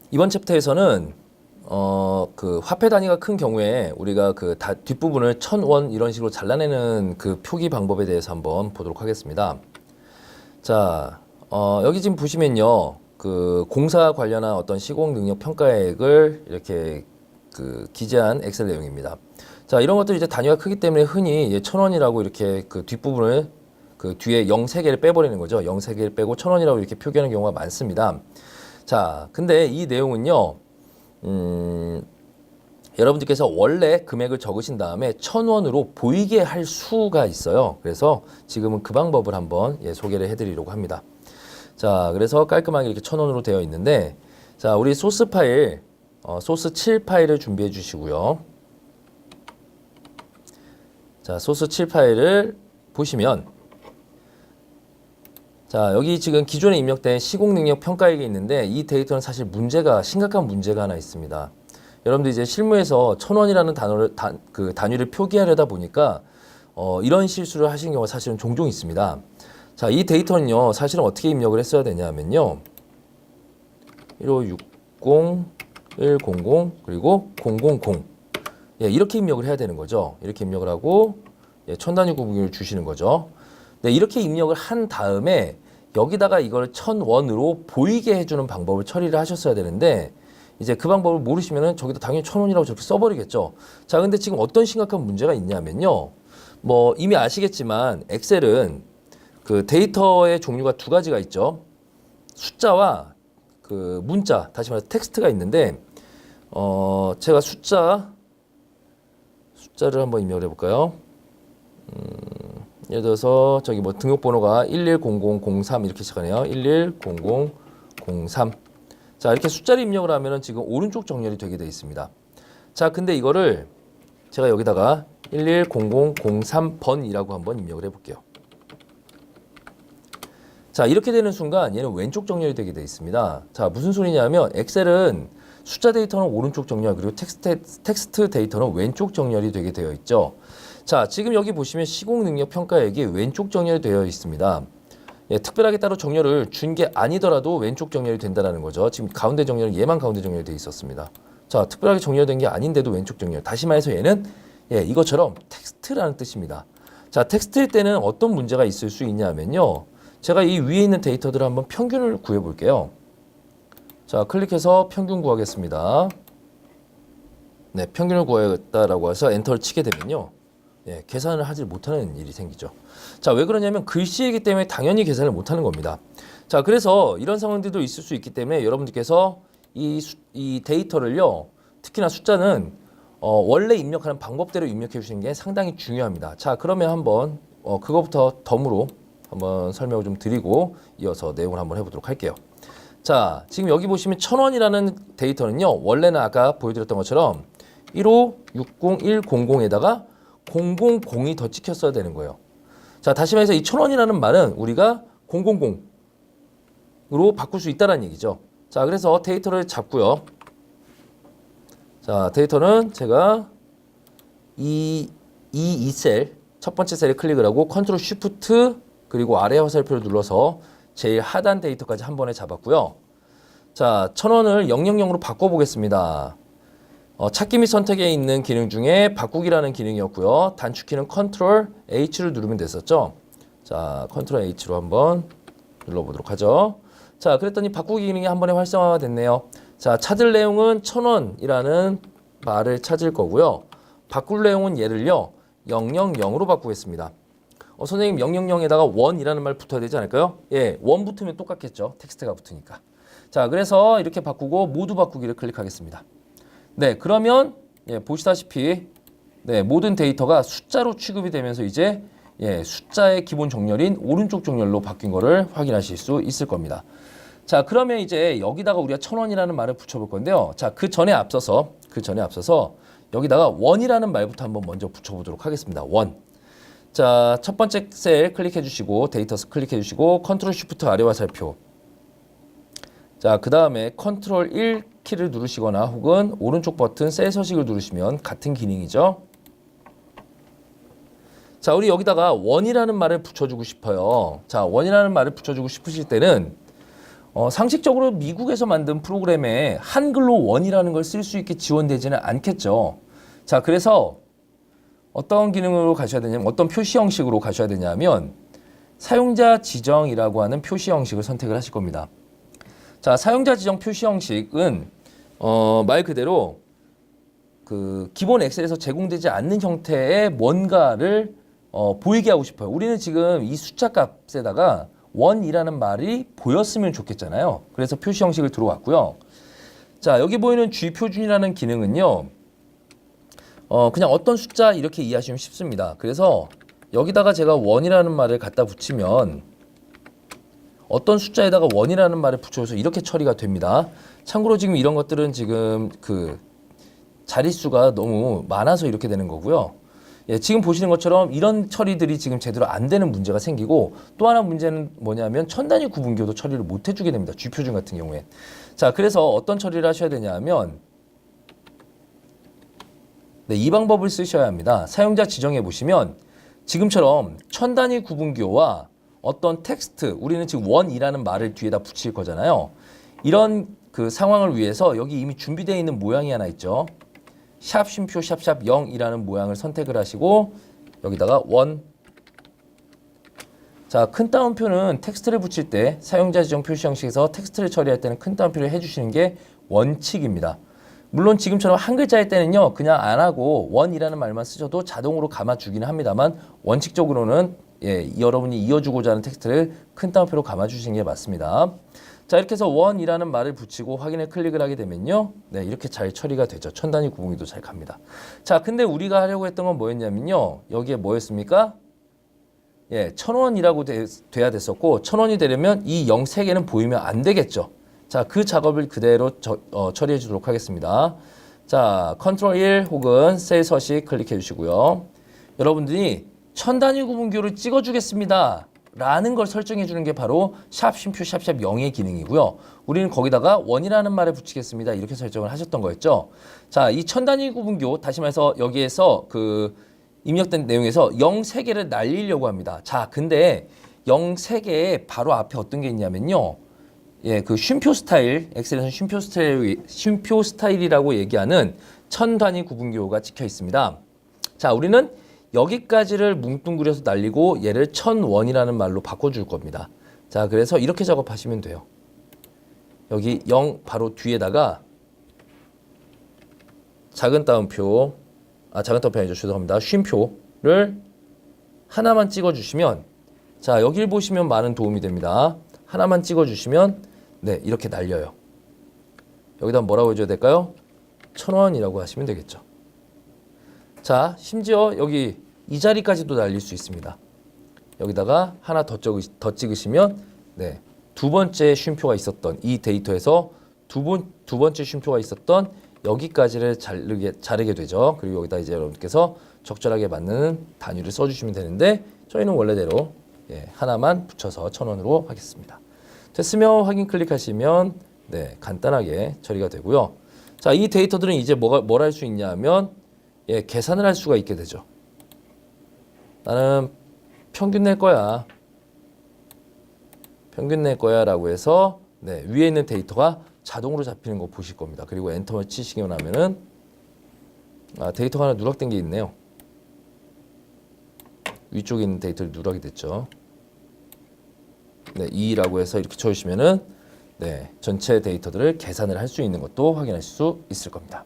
이번 챕터에서는 그 화폐 단위가 큰 경우에 우리가 그 뒷부분을 1000원 이런 식으로 잘라내는 그 표기 방법에 대해서 한번 보도록 하겠습니다. 자, 여기 지금 보시면요. 그 공사 관련한 어떤 시공 능력 평가액을 이렇게 그 기재한 엑셀 내용입니다. 자, 이런 것들 이제 단위가 크기 때문에 흔히 1000원이라고 이렇게 그 뒷부분을 그 뒤에 0 3개를 빼버리는 거죠. 0 3개를 빼고 1000원이라고 이렇게 표기하는 경우가 많습니다. 자, 근데 이 내용은요, 여러분들께서 원래 금액을 적으신 다음에 1000원으로 보이게 할 수가 있어요. 그래서 지금은 그 방법을 한번 소개를 해드리려고 합니다. 자, 그래서 깔끔하게 이렇게 1000원으로 되어 있는데, 자, 우리 소스 파일, 소스 7 파일을 준비해 주시고요. 자, 소스 7 파일을 보시면, 자, 여기 지금 기존에 입력된 시공능력 평가액이 있는데 이 데이터는 사실 심각한 문제가 하나 있습니다. 여러분들 이제 실무에서 1000원이라는 단위를 표기하려다 보니까 이런 실수를 하시는 경우가 사실은 종종 있습니다. 자, 이 데이터는요, 사실은 어떻게 입력을 했어야 되냐면요. 1560, 100, 그리고 000. 예, 이렇게 입력을 해야 되는 거죠. 이렇게 입력을 하고, 예, 1000단위 구분을 주시는 거죠. 네, 이렇게 입력을 한 다음에 여기다가 이걸 1000원으로 보이게 해주는 방법을 처리를 하셨어야 되는데 이제 그 방법을 모르시면은 저기다 당연히 1000원이라고 저렇게 써버리겠죠. 자, 근데 지금 어떤 심각한 문제가 있냐면요. 뭐 이미 아시겠지만 엑셀은 그 데이터의 종류가 두 가지가 있죠. 숫자와 그 문자, 다시 말해서 텍스트가 있는데 제가 숫자를 한번 입력을 해볼까요? 예를 들어서 저기 뭐 등록번호가 110003 이렇게 시작하네요. 110003. 자, 이렇게 숫자를 입력을 하면은 지금 오른쪽 정렬이 되게 되어 있습니다. 자, 근데 이거를 제가 여기다가 110003번이라고 한번 입력을 해볼게요. 자, 이렇게 되는 순간 얘는 왼쪽 정렬이 되게 되어 있습니다. 자, 무슨 소리냐면 엑셀은 숫자 데이터는 오른쪽 정렬, 그리고 텍스트 데이터는 왼쪽 정렬이 되게 되어 있죠. 자, 지금 여기 보시면 시공능력 평가액이 왼쪽 정렬이 되어 있습니다. 예, 특별하게 따로 정렬을 준 게 아니더라도 왼쪽 정렬이 된다는 거죠. 지금 가운데 정렬은 얘만 가운데 정렬이 되어 있었습니다. 자, 특별하게 정렬된 게 아닌데도 왼쪽 정렬. 다시 말해서 얘는 이것처럼 텍스트라는 뜻입니다. 자, 텍스트일 때는 어떤 문제가 있을 수 있냐면요. 제가 이 위에 있는 데이터들을 한번 평균을 구해 볼게요. 자, 클릭해서 평균 구하겠습니다. 네, 평균을 구하겠다라고 해서 엔터를 치게 되면요. 예, 계산을 하지 못하는 일이 생기죠. 자, 왜 그러냐면 글씨이기 때문에 당연히 계산을 못하는 겁니다. 자, 그래서 이런 상황들도 있을 수 있기 때문에 여러분들께서 이 데이터를요, 특히나 숫자는 원래 입력하는 방법대로 입력해 주시는 게 상당히 중요합니다. 자, 그러면 한번 그거부터 덤으로 한번 설명을 좀 드리고 이어서 내용을 한번 해보도록 할게요. 자, 지금 여기 보시면 1000원이라는 데이터는요, 원래는 아까 보여드렸던 것처럼 1560100에다가 000이 더 찍혔어야 되는 거예요. 자, 다시 말해서 이 1000원이라는 말은 우리가 000으로 바꿀 수 있다는 얘기죠. 자, 그래서 데이터를 잡고요. 자, 데이터는 제가 이 셀, 첫 번째 셀에 클릭을 하고 컨트롤 쉬프트 그리고 아래 화살표를 눌러서 제일 하단 데이터까지 한 번에 잡았고요. 자, 1000원을 000으로 바꿔보겠습니다. 찾기 및 선택에 있는 기능 중에 바꾸기라는 기능이었고요. 단축키는 컨트롤 H를 누르면 됐었죠. 자, 컨트롤 H로 한번 눌러보도록 하죠. 자, 그랬더니 바꾸기 기능이 한 번에 활성화가 됐네요. 자, 찾을 내용은 1000원이라는 말을 찾을 거고요. 바꿀 내용은 얘를요, 000으로 바꾸겠습니다. 선생님 000에다가 원이라는 말 붙어야 되지 않을까요? 예, 원 붙으면 똑같겠죠. 텍스트가 붙으니까. 자, 그래서 이렇게 바꾸고 모두 바꾸기를 클릭하겠습니다. 네, 그러면 보시다시피 모든 데이터가 숫자로 취급이 되면서 이제 숫자의 기본 정렬인 오른쪽 정렬로 바뀐 거를 확인하실 수 있을 겁니다. 자, 그러면 이제 여기다가 우리가 1000원이라는 말을 붙여볼 건데요. 자, 그 전에 앞서서 여기다가 원이라는 말부터 한번 먼저 붙여보도록 하겠습니다. 원. 자, 첫 번째 셀 클릭해 주시고 데이터스 클릭해 주시고 컨트롤 쉬프트 아래 화살표. 자, 그 다음에 컨트롤 1키를 누르시거나 혹은 오른쪽 버튼 셀 서식을 누르시면 같은 기능이죠. 자, 우리 여기다가 원이라는 말을 붙여주고 싶어요. 자, 원이라는 말을 붙여주고 싶으실 때는 상식적으로 미국에서 만든 프로그램에 한글로 원이라는 걸 쓸 수 있게 지원되지는 않겠죠. 자, 그래서 어떤 기능으로 가셔야 되냐면 어떤 표시 형식으로 가셔야 되냐면 사용자 지정이라고 하는 표시 형식을 선택을 하실 겁니다. 자, 사용자 지정 표시 형식은 말 그대로 그 기본 엑셀에서 제공되지 않는 형태의 뭔가를 보이게 하고 싶어요. 우리는 지금 이 숫자 값에다가 원이라는 말이 보였으면 좋겠잖아요. 그래서 표시 형식을 들어왔고요. 자, 여기 보이는 G표준이라는 기능은요. 그냥 어떤 숫자 이렇게 이해하시면 쉽습니다. 그래서 여기다가 제가 원이라는 말을 갖다 붙이면 어떤 숫자에다가 원이라는 말을 붙여서 이렇게 처리가 됩니다. 참고로 지금 이런 것들은 지금 그 자릿수가 너무 많아서 이렇게 되는 거고요. 예, 지금 보시는 것처럼 이런 처리들이 지금 제대로 안 되는 문제가 생기고 또 하나 문제는 뭐냐면 천 단위 구분교도 처리를 못 해주게 됩니다. G표준 같은 경우에. 자, 그래서 어떤 처리를 하셔야 되냐 하면 네, 이 방법을 쓰셔야 합니다. 사용자 지정해 보시면 지금처럼 천 단위 구분교와 어떤 텍스트, 우리는 지금 원이라는 말을 뒤에다 붙일 거잖아요. 이런 그 상황을 위해서 여기 이미 준비되어 있는 모양이 하나 있죠. 샵 쉼표 샵샵 0이라는 모양을 선택을 하시고 여기다가 원. 자, 큰 따옴표는 텍스트를 붙일 때 사용자 지정 표시 형식에서 텍스트를 처리할 때는 큰 따옴표를 해주시는 게 원칙입니다. 물론 지금처럼 한 글자일 때는요 그냥 안 하고 원이라는 말만 쓰셔도 자동으로 감아주기는 합니다만 원칙적으로는 예, 여러분이 이어주고자 하는 텍스트를 큰 따옴표로 감아주시는 게 맞습니다. 자, 이렇게 해서 원이라는 말을 붙이고 확인을 클릭을 하게 되면요. 네, 이렇게 잘 처리가 되죠. 천 단위 구분기도 잘 갑니다. 자, 근데 우리가 하려고 했던 건 뭐였냐면요. 여기에 뭐였습니까? 예, 1,000원이라고 돼야 됐었고 1,000원이 되려면 이 0 3개는 보이면 안 되겠죠. 자, 그 작업을 그대로 처리해 주도록 하겠습니다. 자, 컨트롤 1 혹은 셀 서식 클릭해 주시고요. 여러분들이 천 단위 구분교를 찍어 주겠습니다. 라는 걸 설정해 주는 게 바로 샵 쉼표 샵샵 0의 기능이고요. 우리는 거기다가 원이라는 말을 붙이겠습니다. 이렇게 설정을 하셨던 거였죠. 자, 이 천 단위 구분교 다시 말해서 여기에서 그 입력된 내용에서 0 3개를 날리려고 합니다. 자, 근데 0 3개의 바로 앞에 어떤 게 있냐면요. 예, 그 쉼표 스타일, 엑셀에서는 쉼표 스타일이라고 얘기하는 천 단위 구분교가 찍혀 있습니다. 자, 우리는 여기까지를 뭉뚱그려서 날리고 얘를 1000원이라는 말로 바꿔줄 겁니다. 자, 그래서 이렇게 작업하시면 돼요. 여기 0 바로 뒤에다가 작은 따옴표 아니죠. 죄송합니다. 쉼표를 하나만 찍어주시면 자, 여길 보시면 많은 도움이 됩니다. 하나만 찍어주시면 네, 이렇게 날려요. 여기다 뭐라고 해줘야 될까요? 1,000원이라고 하시면 되겠죠. 자, 심지어 여기 이 자리까지도 날릴 수 있습니다. 여기다가 하나 더 찍으시면 네, 두 번째 쉼표가 있었던 이 데이터에서 두 번째 쉼표가 있었던 여기까지를 자르게 되죠. 그리고 여기다 이제 여러분께서 적절하게 맞는 단위를 써주시면 되는데 저희는 원래대로 예, 하나만 붙여서 1,000원으로 하겠습니다. 됐으면 확인 클릭하시면 네, 간단하게 처리가 되고요. 자, 이 데이터들은 이제 뭘 할 수 있냐 하면 예, 계산을 할 수가 있게 되죠. 나는 평균 낼 거야. 평균 낼 거야 라고 해서 네, 위에 있는 데이터가 자동으로 잡히는 거 보실 겁니다. 그리고 엔터를 치시고 나면은 데이터가 하나 누락된 게 있네요. 위쪽에 있는 데이터를 누락이 됐죠. 네, 2라고 해서 이렇게 쳐주시면은 네, 전체 데이터들을 계산을 할 수 있는 것도 확인할 수 있을 겁니다.